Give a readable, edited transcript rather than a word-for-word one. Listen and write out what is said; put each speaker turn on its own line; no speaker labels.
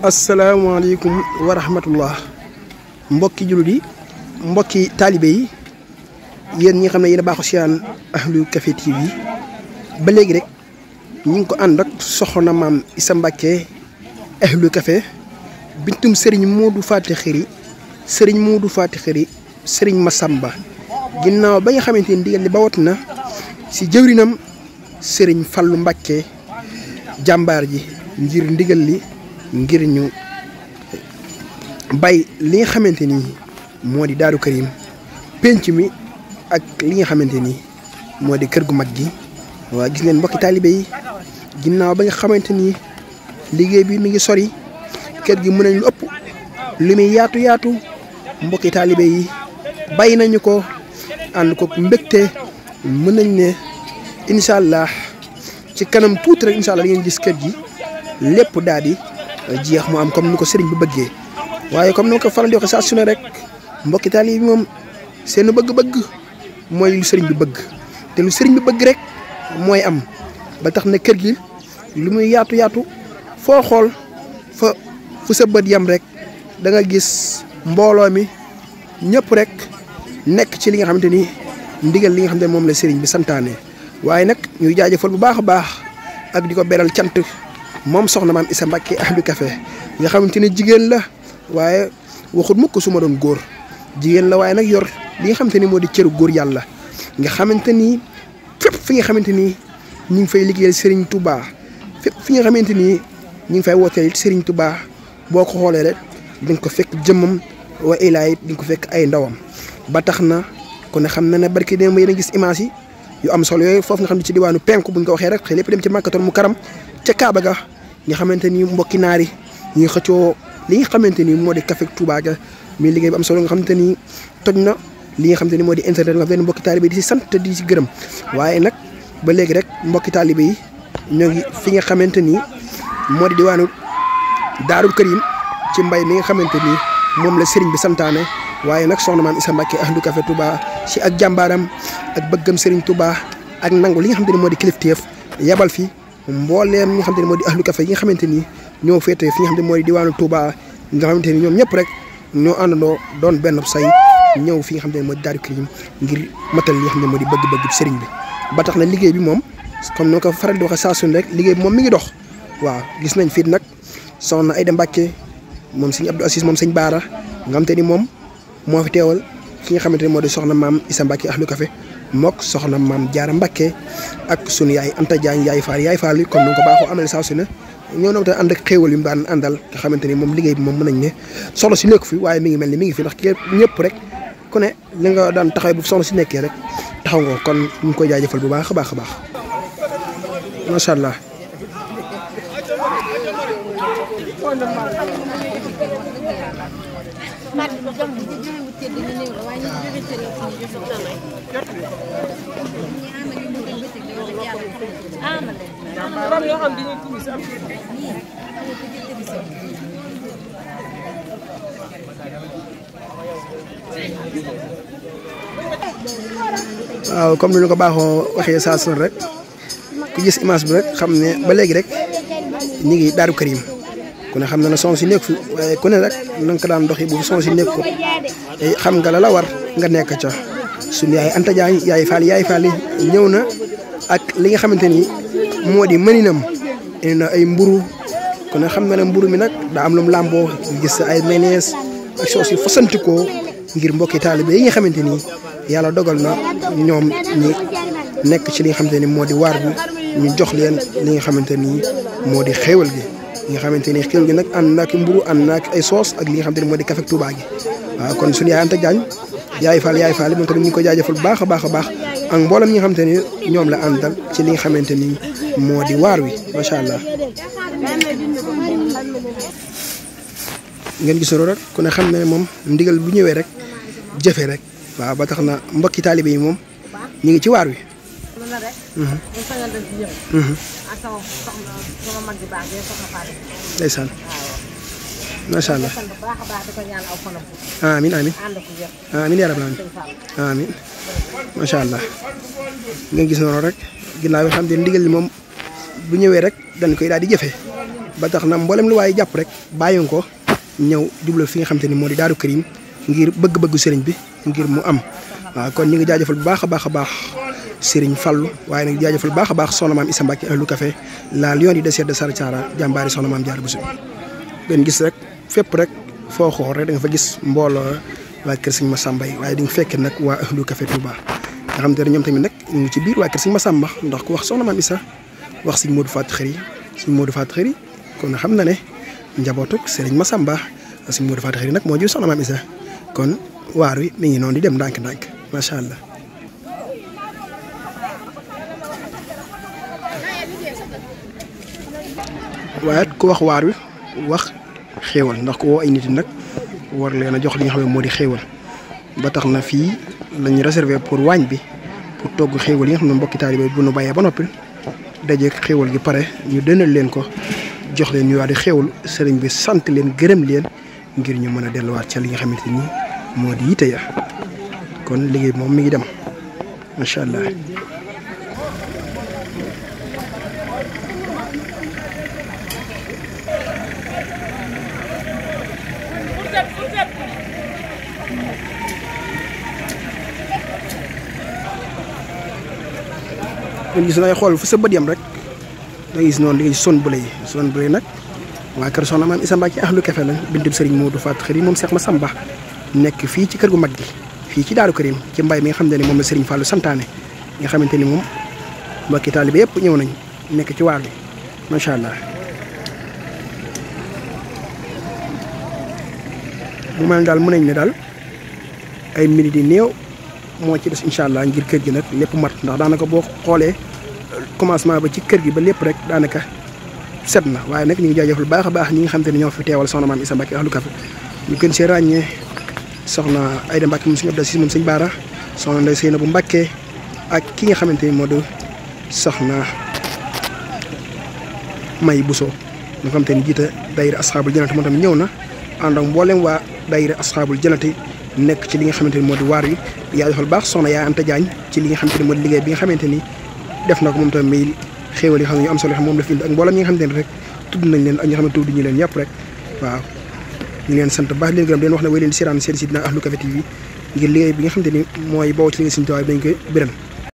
asalaamaaleykum wa rahmatullah mbokki jullit yi mbokki taalibe yi yéen ñi nga xam ne yéen a baaxu siyaan Ahlu Café TV ba léegi rek ñu ngi ko ànd ak soxna maam Issa Mbacké Ahlu Café bintum Serigne Modou Faty Khary Serigne Modou Faty Khary Serigne Massamba ginnaaw ba nga xamante ni ndigal li bawat na si jëwrinam Serigne Fallou Mbacké jàmbaar ji ngir ndigal li ngir ñu bay li nga xamante ni moo di Daaru Karim penc mi ak li nga xamante ni moo di kër gu mag gi waa gis ngeen mbokki taalibe yi ginnaaw ba nga xamante ni liggéey bi mi ngi sori kër gi mën nañ lu ëpp li muy yaatu yaatu mbokki taalibe yi bay nañu ko ànd ko mbégte mën nañ ne incha allah ci kanam tuuti rek incha allah da ngeen gis kër gi lépp daal di jeex mu am comme ni ko sëriñ bi bëggee waaye comme ni ma ko faral di wax saa su ne rek mbokki taalibe yi moom seen bëgg-bëgg mooy lu sëriñ bi bëgg te lu sëriñ bi bëgg rek mooy am ba tax na kër gi lu muy yaatu yaatu foo xool fu sa bët yam rek da nga gis mbooloo mi ñëpp rek nekk ci li nga xamante ni ndigal li nga xam ne moom la sëriñ bi santaane waaye nag ñuy jaajëfal bu baax a baax ak di ko beral cant moom soxna maam Issa Mbacké Ahlu Café nga xamante ni jigéen la waaye waxut mukk su ma doon góor jigéen la waaye nag yor li nga xamante ni moo di cëru góor yàlla nga xamante ni fépp fi nga xamante ni ñu ngi fay liggéeyal Serigne Touba fépp fi nga xamante ni ñu ngi fay wooteel Serigne Touba boo ko xoolee rek di nga ko fekk jëmmam wa ilaa it di nga ko fekk ay ndawam ba tax na kon ne xam na ne barki démb yéen a gis image yi yu am solo yooyu foofu nga xam ne ci diwaanu penku buñ ko waxee rek xëy lépp dem ci Makkatul Mukarram ca Kaaba ga nga xamante ni mbokki naari ñuy xëccoo li nga xamante ni moo di café Touba ga mi liggéey bu am solo nga xamante ni toj na li nga xamante ni moo di internet nga xam ne mbokki taalibe di si sant di si gërëm waaye nag ba léegi rek mbokki taalibe yi ñoo ngi fi nga xamante ni moo di diwaanu Daaru Karim ci mbay mi nga xamante ni moom la sëriñ bi santaane waaye nag soxna maam Issa Mbacké Ahlu Café Touba si ak jàmbaaram ak bëggam sëriñ Touba ak nangu li nga xamante ni moo di kilifteef yabal fi mbooleem ñi nga xamante ni moo di Ahlu Café yi nga xamante ni ñoo féete fi nga xamante ni moo di diwaanu Touba nga xamante ni ñoom ñëpp rek ñoo àndandoo doon benn say ñëw fi nga xamante ni moo di Daaru Karim ngir matal li nga xam ne moo di bëgg-bëgg sëriñ bi ba tax na liggéey bi moom comme ni ma ko faral di waxee saa su ne rek liggéey bi moom mi ngi dox waaw gis nañ fii nag soxna Aïda Mbacké moom sëñ Abdou Assis moom sëñ Baara nga xamante ni moom moo fi teewal ki nga xamante ni moo di soxna maam Issa Mbacké Ahlu Café mook soxna maam Jaara Mbacké ak sunu yaay Anta Diagne yaay Fall yi comme ni nga ko baaxoo amal saa su ne ñoo na te ànd ak xéewal yu mu daan àndal nga xamante ni moom liggéey bi moom mën nañ ne soxna si nekku fi waaye mi ngi mel ni mi ngi fi ndax ñëpp rek ku ne li nga daan taxaw bu soxna si nekkee rek taxaw nga kon ñu ngi koy jaajëfal bu baax a baax a baax macha allah. waaw comme ni ñu ko baaxoo waxee saa su rek ku gis image bi rek xam ne ba léegi rek ñu ngi Daaru Karim ku ne xam na ne soxna si nekk fi waaye ku ne rek na nga ko daan doxi bu soxna si nekk ko xam nga la war nga nekk ca suñu yaay Anta Diagne yaay Fall ñëw na ak li nga xamante ni moo di mëninam indi na ay mburu ku ne xam na ne mburu mi nag daa am lu mu làmboo gis ay mayonnaise ak soos yu fasantikoo ngir mbokki taalibe yi nga xamante ni yàlla dogal na ñoom ñi nekk ci li nga xamante ni moo di waar bi ñu jox leen li nga xamante ni moo di xéewal gi nga xamante ni xéewal gi nag ànd na ak mburu ànd na ak ay soos ak li nga xamante ni moo di café Touba gi waaw kon suñu yaay Anta Diagne yaay Fall moom tamit ñu ngi ko jaajëfal bu baax a baax a baax ak mboolem ñi nga xamante ni ñoom la àndal ci li nga xamante ni moo di waar wi macha allah. ngeen gisoro rek ku ne xam ne moom ndigal bu ñëwee rek jëfe rek waaw ba tax na mbokki taalibe yi moom ñu ngi ci waar wi. ndeysaan macha allah amiin yaa rabbal aalamiin macha allah ngeen gis noonu rek ginnaaw bi xam ne ndigal li moom bu ñëwee rek dañ koy daal di jëfee ba tax na mboolem lu waaye jàpp rek bàyyi ko ñëw jublu fi nga xamante ni moo di Daaru Karim ngir bëgg-bëggu sëriñ bi ngir mu am waaw kon ñu ngi jaajëfal bu baax a baax a baax Serigne Fallou waaye nag jaajëfal bu baax a baax soxna maam Issa Mbacke ahlu café la lion du désert de Sarsara jàmbaari soxna maam Diarra Bousso ngeen gis rek fépp rek foo xool rek da nga fa gis mbooloo waa kër Serigne Massamba yi waaye di nga fekke nag waa ahlu café Touba nga xam te ne ñoom tamit nag ñu ngi ci biir waa kër Serigne Massamba ndax ku wax soxna maam Issa wax Serigne Modou Fatou Khari Serigne Modou Fatou Khari kon xam na ne njabootuk Serigne Massamba Serigne Modou Fatou Khari nag moo jur soxna maam Issa kon waar wi mi ngi noonu di dem ndànk-ndànk macha allah. waaye ku wax waar wi wax xéewal ndax ku woo ay nit nag war leen a jox li nga xam ne moo di xéewal ba tax na fii lañu réservé pour waañ bi pour togg xéewal yi nga xam ne mbokki taalibe bu nu bàyyee ba noppi dajeeg xéewal gi pare ñu dënal leen ko jox leen ñu waa di xéewal sëriñ bi sant leen gërëm leen ngir ñu mën a delluwaat ca li nga xamante ni moo di yite ya kon liggéey moom mi ngi dem macha allah. ngeen gis na xool fu sa bët yam rek da ngay gis noonu di nga gis son bu lay nag waa kër soxna maam Issa Mbacke ahlu café lañ bindub Serigne Modou Fatou Khari moom Cheikh Massamba nekk fii ci kër gu mag gi fii ci Daaru Karim ci mbay mi nga xam ne moom la Serigne Fallou santaane nga xamante ni moom mbokki taalibe yëpp ñëw nañ nekk ci waar bi macha allah. bu mel daal mën nañ ne daal ay minutes yi néew moo ci des incha allah ngir kër gi nag lépp mat ndax daanaka boo xoolee commencement ba ci kër gi ba lépp rek daanaka set na waaye nag ñu ngi jaajëfal baax a baax ñi nga xam te ne ñoo fi teewal soxna maam Issa Mbacke ahlu café ñu gën see ràññee soxna Aïda Mbacke moom suñu Abdou Aziz moom sëñ Baara soxna Ndeye Seynabou Mbacke ak ki nga xamante ni moo di soxna May Bousso nga xam te ni jiite daayira asxaabul janati moom tamit ñëw na ànd ak mboolem waa daayira asxaabul janati nekk ci li nga xamante ni moo di waar wi yaa defal baax soxna yaa Anta Diagne ci li nga xamante ni moo di liggéey bi nga xamante ni def na ko moom tamit muy xéewal yi xam ne ñu am solo xam moom la fi indi ak mboolem ñi nga xamante ni rek tudd nañ leen ak ñi nga xamante tudd ñu leen ñëpp rek waaw ñu leen sant baax leen gërëm leen wax ne way leen di siraan seen site na Ahlu Café TV ngir liggéey bi nga xamante ni mooy bawoo ci liggéey suñu tawaay dañ koy biral